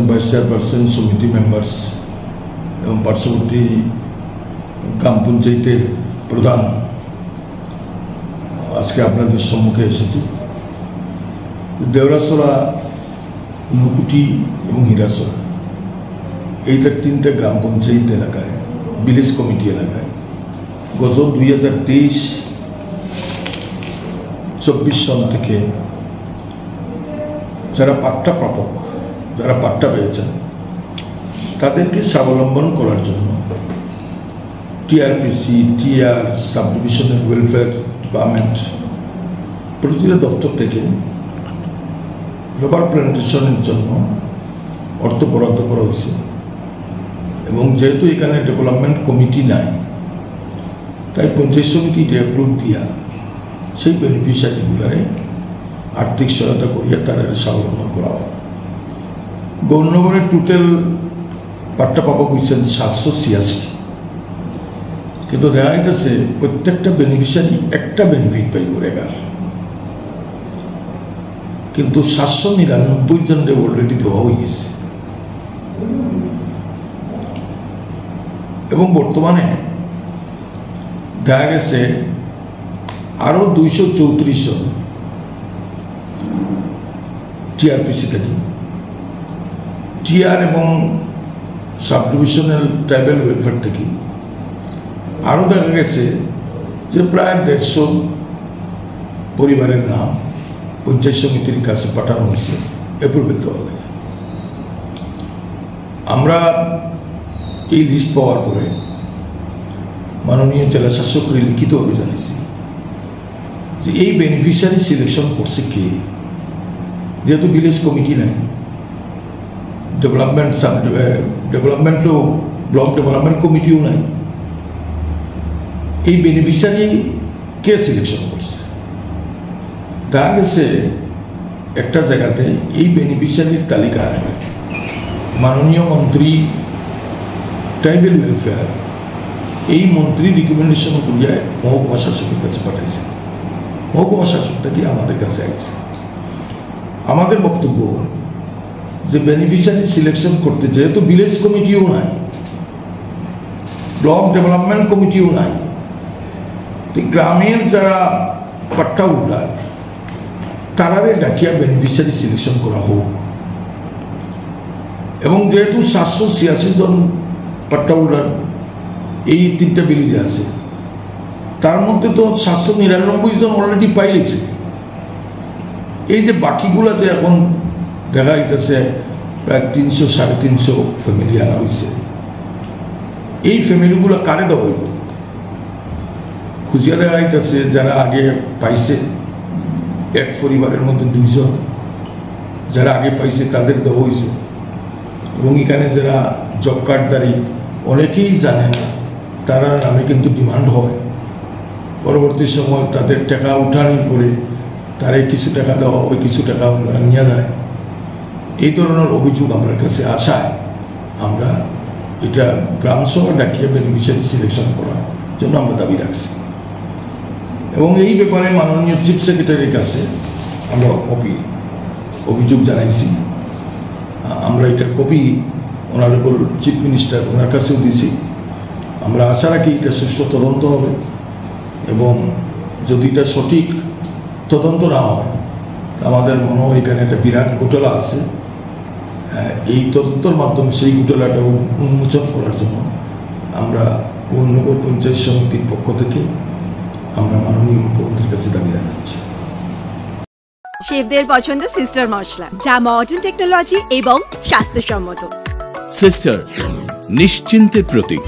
Vice chairperson সমিতি members এবং পার্শ্ববর্তী গ্রাম পঞ্চায়েতের প্রধান আজকে আপনাদের সম্মুখে এসেছি। দেওরাসরা, নুকুটি এবং হীরাসরা এইটা তিনটা গ্রাম পঞ্চায়েত এলাকায়, ভিলেজ কমিটি এলাকায় গত 2023-24 সন থেকে যারা পাট্টা প্রাপক, যারা পাট্টা পেয়েছেন তাদেরকে স্বাবলম্বন করার জন্য TRPC, TR, sub divisional welfare department প্রতিটা দপ্তর থেকে রবার প্ল্যান্টেশনের জন্য অর্থ বরাদ্দ করা হয়েছে। এবং যেহেতু এখানে ডেভেলপমেন্ট কমিটি নাই, তাই পঞ্চায়েত সমিতিতে অ্যাপ্রুভ দিয়া সেই বেনিফিশিয়ারিগুলারে আর্থিক সহায়তা করিয়া তারা স্বাবলম্বন করা হয়। গৌরনগরের টোটাল পাট্টা পাবক হয়েছেন 786, কিন্তু দেখা যাচ্ছে প্রত্যেকটা বেনিফিশিয়ারি একটা বেনিফিট পাইব রেগার, কিন্তু 799 জনের অলরেডি দেওয়া হয়ে গেছে। এবং বর্তমানে দেখা গেছে আরো 234 জন টিআরপিসি থেকে, টিআর এবং সাব ডিভিশনাল ট্রাইবাল ওয়েলফেয়ার থেকে আরো দেখা গেছে যে প্রায় 150 পরিবারের নাম পঞ্চায়েত সমিতির কাছে পাঠানো হয়েছে অ্যাপ্রুভেল দেওয়ার লাগে। আমরা এই লিস্ট পাওয়ার পরে মাননীয় জেলা শাসককে লিখিতভাবে জানিয়েছি যে এই বেনিফিশিয়ারি সিলেকশন করছে কে, যেহেতু ভিলেজ কমিটি নাই, ডেভেলপমেন্টও ব্লক ডেভেলপমেন্ট কমিটিও নাই, এই বেনিফিশিয়ারি কে সিলেকশন করছে? দেখা গেছে একটা জায়গাতে এই বেনিফিশিয়ারির তালিকায় মাননীয় মন্ত্রী ট্রাইবাল ওয়েলফেয়ার এই মন্ত্রী রিকমেন্ডেশন করিয়া মহকুমা শাসকের কাছে পাঠাইছে, মহকুমা শাসক থেকে আমাদের কাছে আইছে। আমাদের বক্তব্য যে বেনিফিশিয়ারি সিলেকশন করতে যেহেতু ভিলেজ কমিটিও নাই, ব্লক ডেভেলপমেন্ট কমিটিও নাই, তো গ্রামের যারা পাট্টা হোল্ডার তারারে ডাকিয়া বেনিফিশিয়ারি সিলেকশন করা হোক। এবং যেহেতু 786 জন পাট্টা হোল্ডার এই তিনটা ভিলেজে আছে, তার মধ্যে তো 799 জন অলরেডি পাইলেছে। এই যে বাকিগুলাতে এখন দেখা যাইতেছে প্রায় 300-350 ফ্যামিলি আনা হয়েছে, এই ফ্যামিলিগুলো কারে দেওয়া হইব? খুঁজিয়া দেখা যাইতেছে যারা আগে পাইছে এক পরিবারের মধ্যে 2 জন যারা আগে পাইছে তাদের দেওয়া হয়েছে। এবং এখানে যারা জব কার্ডধারী অনেকেই জানে না, তারা নামে কিন্তু ডিমান্ড হয়, পরবর্তী সময় তাদের টাকা উঠানোর পরে তারে কিছু টাকা দেওয়া, ওই কিছু টাকা নিয়ে যায়। এই ধরনের অভিযোগ আমার কাছে আসায় আমরা এটা গ্রাম সভা ডাকিয়ে বেনিফিশিয়ারি সিলেকশন করার জন্য আমরা দাবি রাখছি। এবং এই ব্যাপারে মাননীয় চিফ সেক্রেটারির কাছে আমরা অভিযোগ জানাইছি। আমরা এটার কপি অনারেবল চিফ মিনিস্টার ওনার কাছেও দিয়েছি। আমরা আশা রাখি এটা সুষ্ঠু তদন্ত হবে, এবং যদি এটা সঠিক তদন্ত না হয় আমাদের মনে হয় এখানে একটা বিরাট ঘোটালা আছে। এই তদন্তের মাধ্যমে সেই ঘোটালাটা উন্মোচন করার জন্য আমরা গৌরনগর পঞ্চায়েত সমিতির পক্ষ থেকে আমরা মাননীয় মুখ্যমন্ত্রীর কাছে দাবি জানাচ্ছি। শেফদের পছন্দ সিস্টার মশলা, যা মডার্ন টেকনোলজি এবং স্বাস্থ্যসম্মত। সিস্টার, নিশ্চিন্তের প্রতীক।